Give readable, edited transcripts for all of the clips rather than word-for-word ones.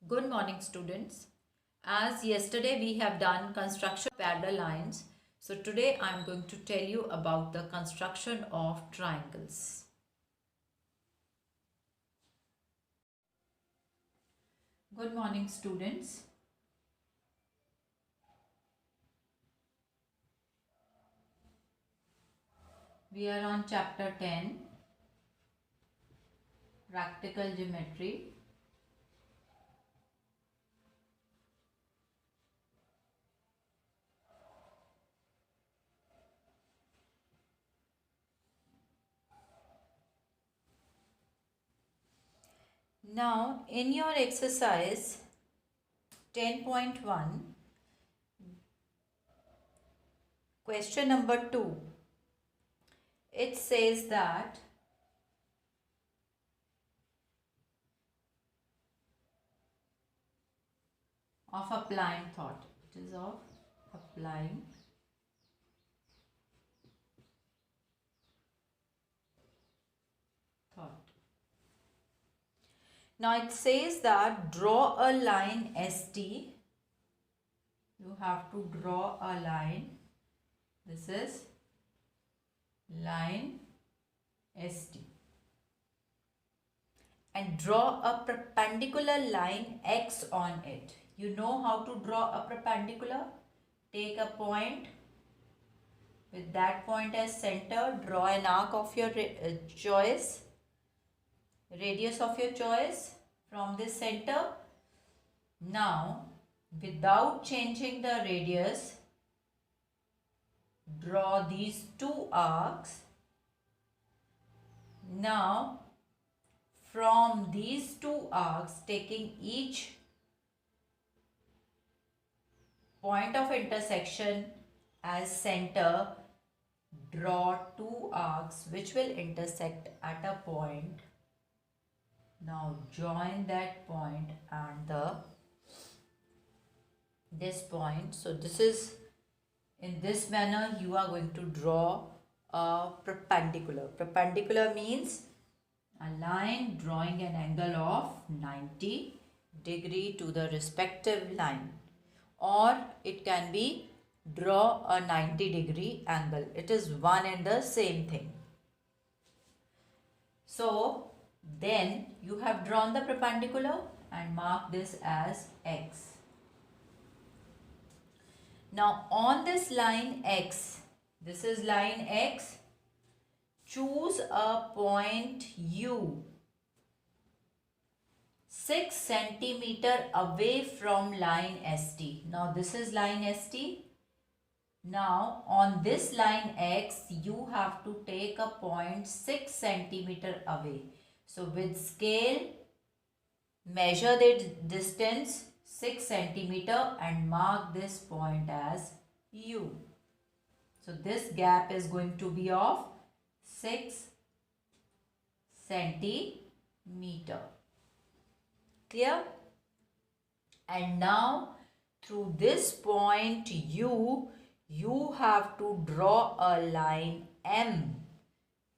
Good morning, students. As yesterday we have done construction of parallel lines, so today I am going to tell you about the construction of triangles. Good morning, students. We are on chapter 10, Practical Geometry. Now, in your exercise 10.1, question number 2, it says that of applying thought. It is of applying thought. Now it says that draw a line ST. You have to draw a line. This is line ST. And draw a perpendicular line X on it. You know how to draw a perpendicular? Take a point. With that point as center, draw an arc of your choice. Radius of your choice from this center. Now, without changing the radius, draw these two arcs. Now, from these two arcs, taking each point of intersection as center, draw two arcs which will intersect at a point. Now join that point and this point. So this is, in this manner you are going to draw a perpendicular. Perpendicular means a line drawing an angle of 90 degree to the respective line, or it can be draw a 90 degree angle. It is one and the same thing. So then you have drawn the perpendicular and mark this as X. Now on this line X, this is line X, choose a point U 6 centimeter away from line ST. Now this is line ST. Now on this line X, you have to take a point 6 centimeter away. So with scale, measure the distance 6 centimeter and mark this point as U. So this gap is going to be of 6 centimeter. Clear? And now through this point U, you have to draw a line M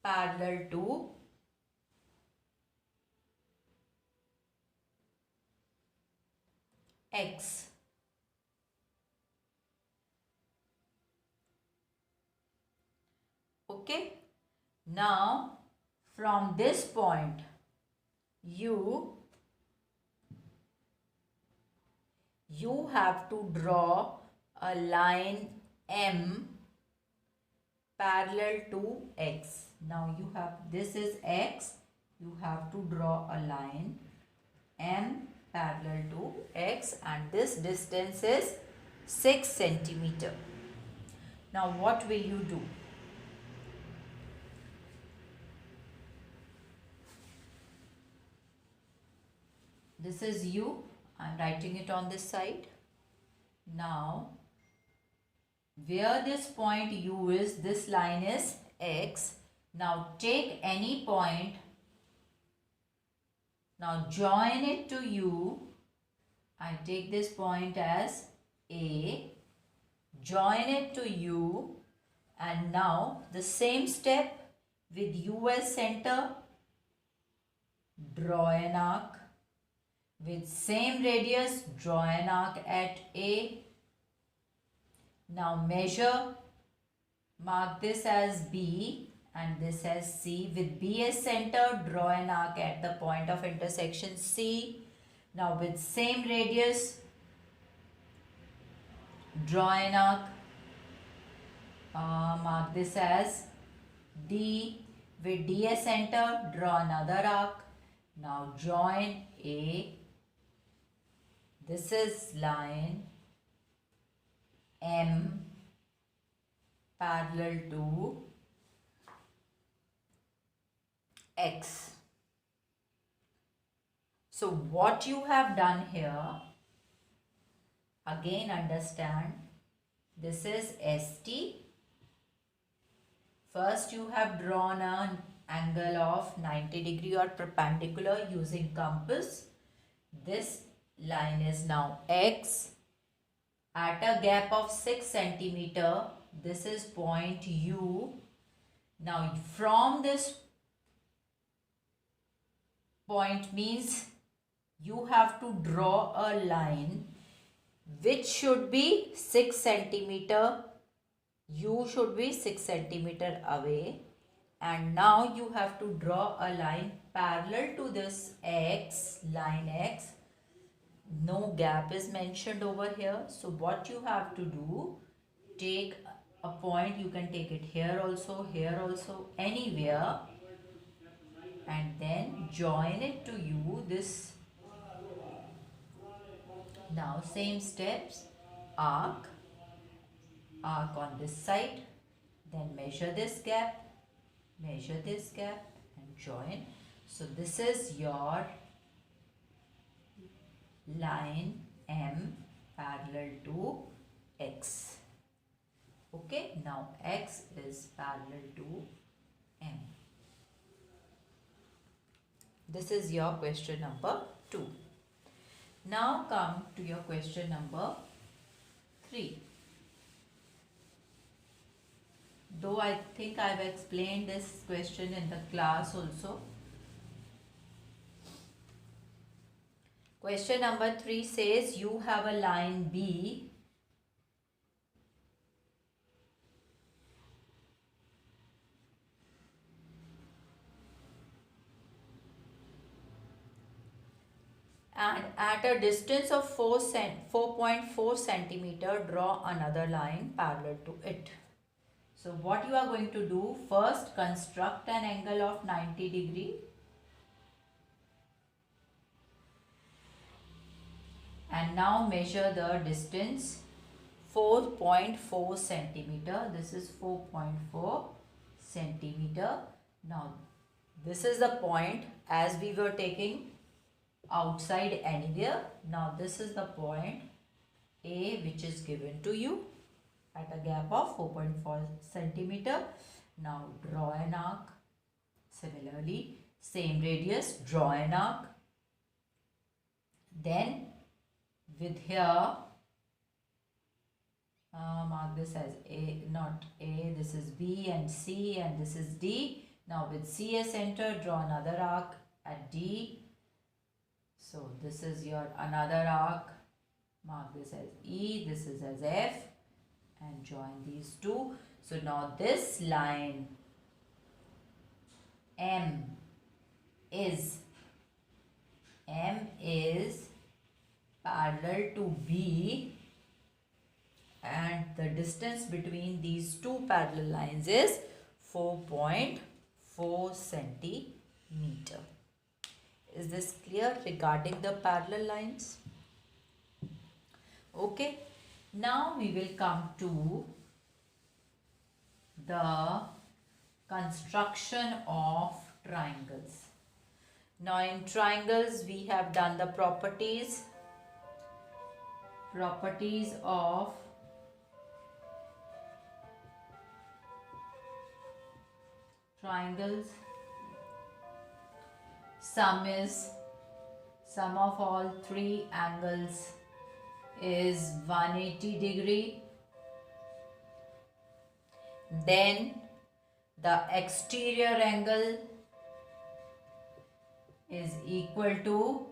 parallel to X. Okay. Now from this point you have to draw a line M parallel to X. Now you have, this is X, you have to draw a line M parallel to X, and this distance is 6 centimeter. Now what will you do? This is U. I am writing it on this side. Now where this point U is, this line is X. Now take any point. Now join it to U. I take this point as A. Join it to U. And now the same step with U as center. Draw an arc. With same radius, draw an arc at A. Now measure, mark this as B and this as C. With B as center, draw an arc at the point of intersection C. Now with same radius, draw an arc, mark this as D. With D as center, draw another arc. Now join A. This is line M parallel to X. So what you have done here, again understand, this is ST. First you have drawn an angle of 90 degree or perpendicular using compass. This line is now X. At a gap of 6 centimeter, this is point U. Now from this point means you have to draw a line which should be 6 centimeter. U should be 6 centimeter away, and now you have to draw a line parallel to this X, line X. No gap is mentioned over here. So what you have to do, take a point, you can take it here also, anywhere, and then join it to U. This, now same steps, arc on this side, then measure this gap and join. So this is your line M parallel to X. Okay, now X is parallel to M. This is your question number 2. Now come to your question number 3. Though I think I have explained this question in the class also. Question number 3 says you have a line B and at a distance of 4.4 centimeter, draw another line parallel to it. So what you are going to do, first construct an angle of 90 degree and now measure the distance 4.4 centimeter. This is 4.4 centimeter. Now this is the point as we were taking outside anywhere. Now this is the point A which is given to you at a gap of 4.4 centimeter. Now draw an arc. Similarly, same radius, draw an arc. Then with here, mark this as A, not A, this is B and C and this is D. Now with C as center, draw another arc at D. So this is your another arc. Mark this as E, this is as F, and join these two. So now this line M is parallel to B, and the distance between these two parallel lines is 4.4 centimeter. Is this clear regarding the parallel lines? Okay. Now we will come to the construction of triangles. Now in triangles we have done the properties of triangles. Sum of all three angles is 180 degree. Then the exterior angle is equal to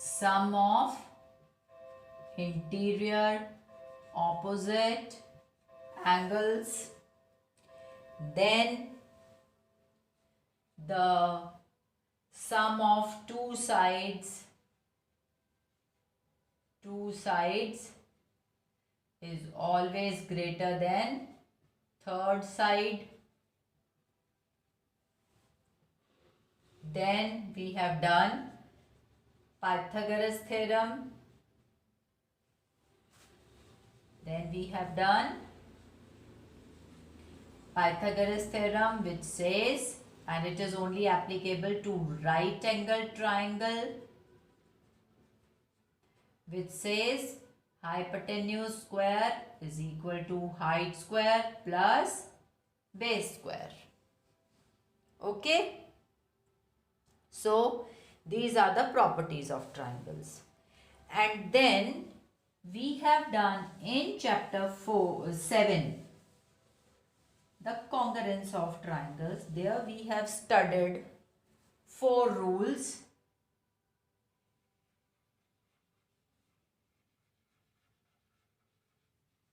sum of interior opposite angles, then the sum of two sides is always greater than third side. Then we have done Pythagoras theorem. Which says, and it is only applicable to right angle triangle, which says hypotenuse square is equal to height square plus base square. Okay. So these are the properties of triangles. And then we have done in chapter 7 the congruence of triangles. There we have studied 4 rules.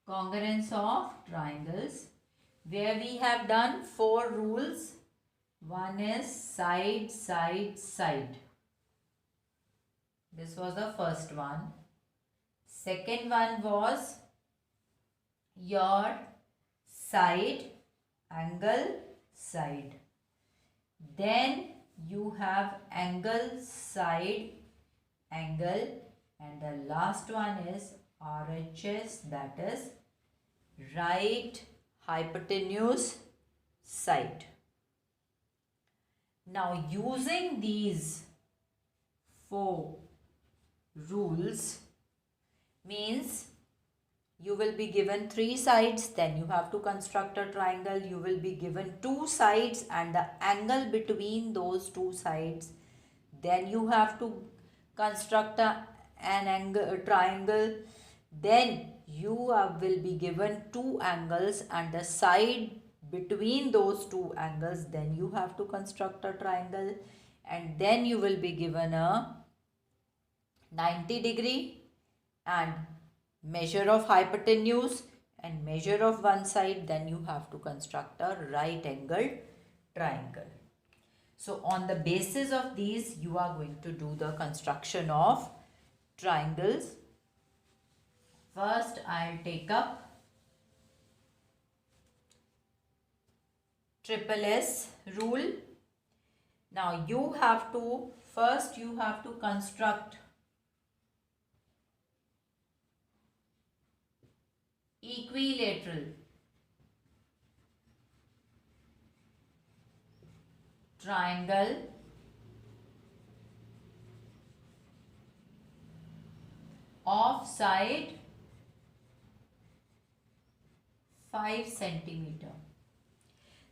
Congruence of triangles, where we have done 4 rules. One is side, side, side. This was the first one. Second one was your side, angle, side. Then you have angle, side, angle. And the last one is RHS, that is right hypotenuse side. Now using these 4 rules means you will be given 3 sides, then you have to construct a triangle. You will be given 2 sides and the angle between those 2 sides. Then you have to construct an triangle. Then you will be given 2 angles and the side between those 2 angles. Then you have to construct a triangle, and then you will be given a 90-degree and measure of hypotenuse and measure of one side. Then you have to construct a right angle triangle. So on the basis of these, you are going to do the construction of triangles. First, I'll take up triple S rule. Now you have to construct equilateral triangle of side 5 centimeter.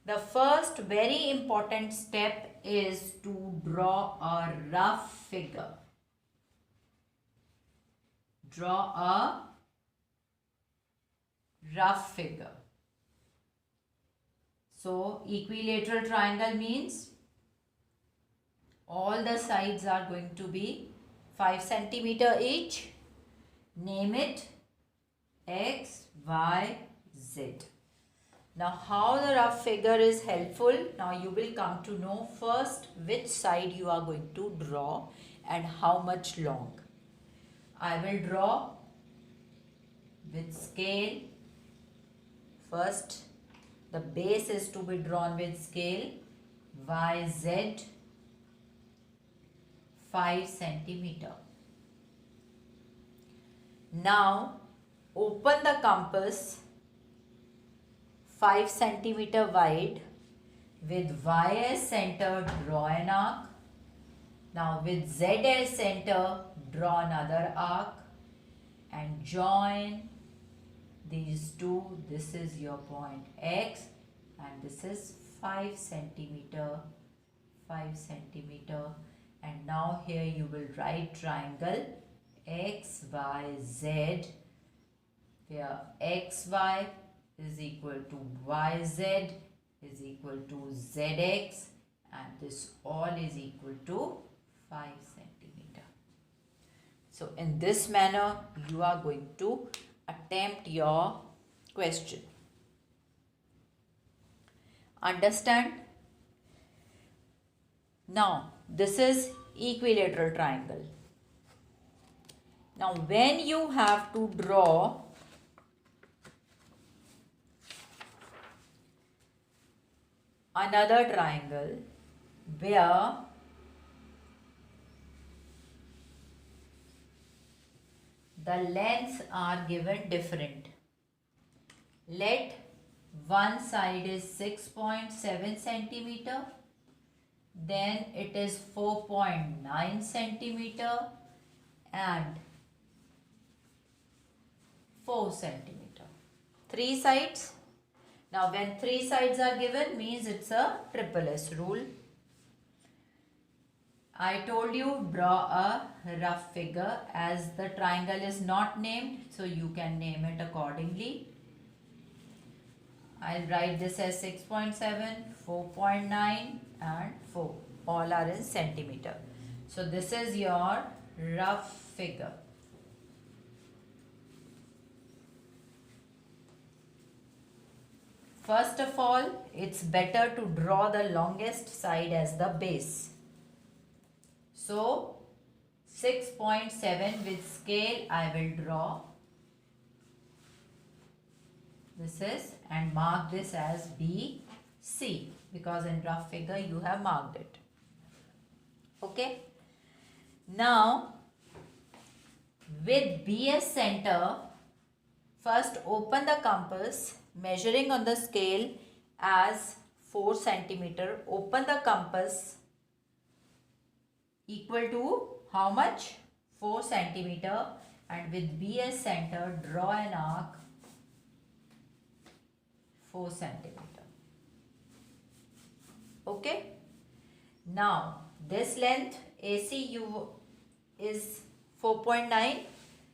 The first very important step is to draw a rough figure. Draw a rough figure. So equilateral triangle means all the sides are going to be 5 centimeter each. Name it X, Y, Z. Now how the rough figure is helpful? Now you will come to know first which side you are going to draw and how much long. I will draw with scale. First, the base is to be drawn with scale. YZ 5 centimeter. Now open the compass 5 centimeter wide. With Y as center, draw an arc. Now with Z as center, draw another arc and join these two. This is your point X and this is 5 centimeter, 5 centimeter. And now here you will write triangle XYZ, where XY is equal to YZ is equal to ZX, and this all is equal to 5 centimeter. So in this manner, you are going to attempt your question. Understand? Now, this is equilateral triangle. Now, when you have to draw another triangle where the lengths are given different. Let one side is 6.7 centimeter, then it is 4.9 centimeter and 4 centimeter. 3 sides. Now when 3 sides are given means it's a triple S rule. I told you draw a rough figure, as the triangle is not named, so you can name it accordingly. I'll write this as 6.7, 4.9 and 4. All are in centimeter. So this is your rough figure. First of all, it's better to draw the longest side as the base. So 6.7 with scale I will draw. This is, and mark this as BC, because in rough figure you have marked it. Okay. Now with BS center, first open the compass, measuring on the scale as 4 centimeter. Open the compass equal to how much? 4 centimeter, and with BS center draw an arc 4 centimeter. Okay. Now this length ACU is 4.9.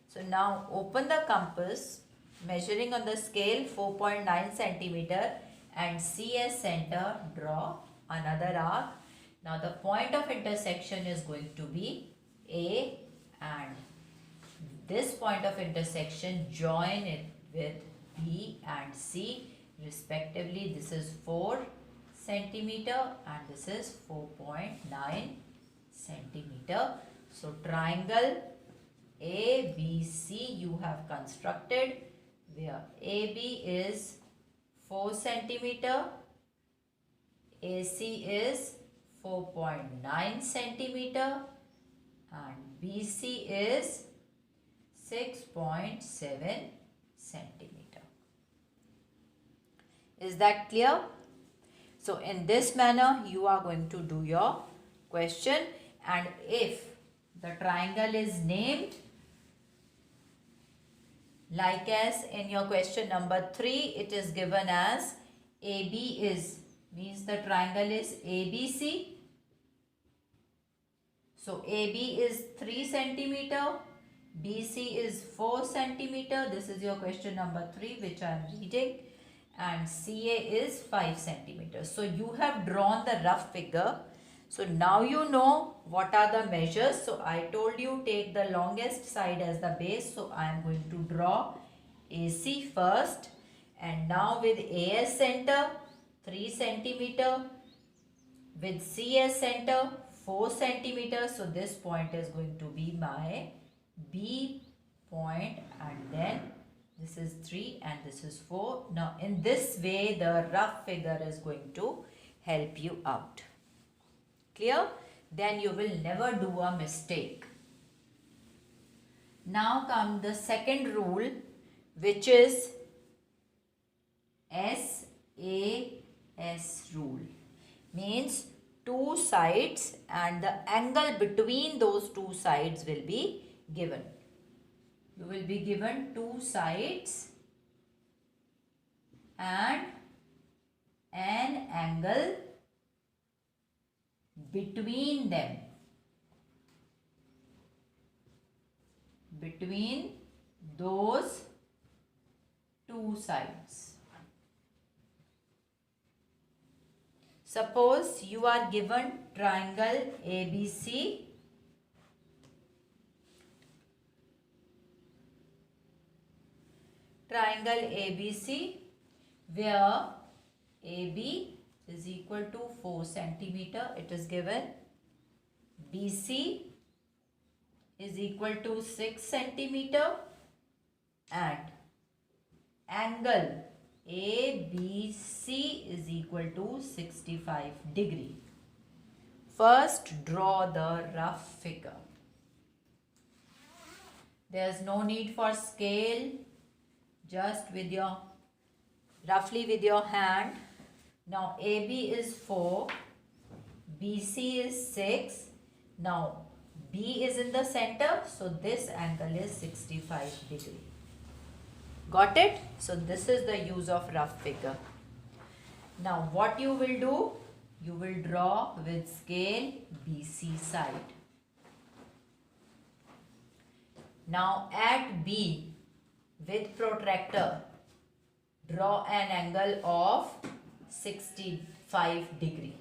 So now open the compass, measuring on the scale 4.9 centimeter, and CS center draw another arc. Now the point of intersection is going to be A, and this point of intersection join it with B and C respectively. This is 4 centimeter and this is 4.9 centimeter. So triangle ABC you have constructed, where AB is 4 centimeter, AC is 4.9 centimeter and BC is 6.7 centimeter. Is that clear? So in this manner you are going to do your question, and if the triangle is named like as in your question number 3, it is given as AB is, means the triangle is ABC. So AB is 3 centimeter, BC is 4 centimeter. This is your question number 3 which I am reading, and CA is 5 centimeters. So you have drawn the rough figure. So now you know what are the measures. So I told you take the longest side as the base. So I am going to draw AC first, and now with AS center 3 centimeter, with CS center 4 centimeters. So this point is going to be my B point, and then this is 3 and this is 4. Now in this way the rough figure is going to help you out. Clear? Then you will never do a mistake. Now come the second rule, which is SAS rule. Means two sides and the angle between those two sides will be given. You will be given two sides and an angle between them. Between those two sides. Suppose you are given triangle ABC triangle ABC, where AB is equal to 4 centimeter. It is given. BC is equal to 6 centimeter and angle ABC is equal to 65 degree. First, draw the rough figure. There is no need for scale. Just roughly with your hand. Now AB is 4, BC is 6. Now B is in the center, so this angle is 65 degree. Got it? So this is the use of rough figure. Now what you will do? You will draw with scale BC side. Now at B with protractor, draw an angle of 65 degree.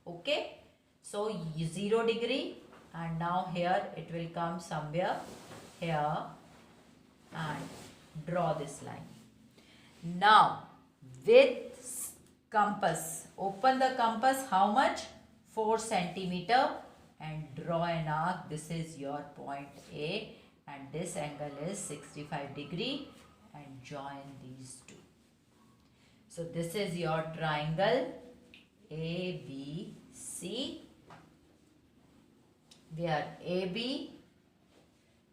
Okay? So 0 degree, and now here it will come somewhere here and draw this line. Now with compass, open the compass, how much? 4 centimeter, and draw an arc. This is your point A and this angle is 65 degree, and join these two. So this is your triangle ABC, where AB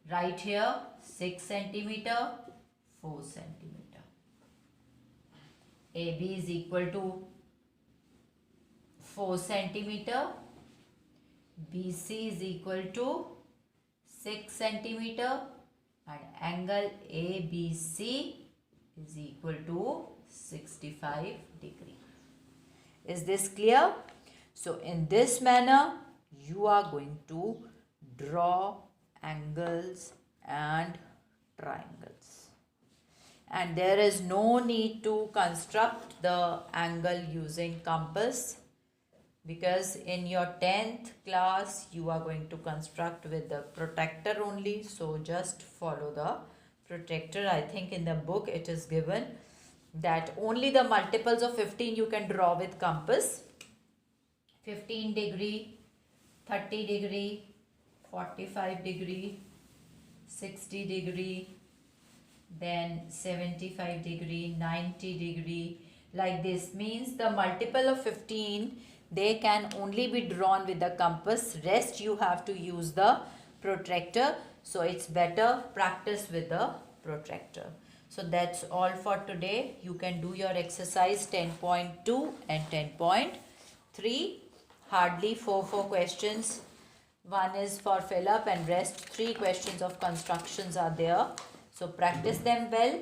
right here 6 centimeter, 4 centimeter. AB is equal to 4 centimeter. BC is equal to 6 centimeter and angle ABC is equal to 65 degree. Is this clear? So in this manner you are going to draw angles and triangles, and there is no need to construct the angle using compass, because in your 10th class you are going to construct with the protractor only. So just follow the protractor. I think in the book it is given that only the multiples of 15 you can draw with compass. 15 degree, 30 degree, 45 degree, 60 degree, then 75 degree, 90 degree, like this. Means the multiple of 15, they can only be drawn with the compass. Rest you have to use the protractor. So it's better practice with the protractor. So that's all for today. You can do your exercise 10.2 and 10.3. Hardly 4 questions. One is for fill up and rest 3 questions of constructions are there. So practice them well.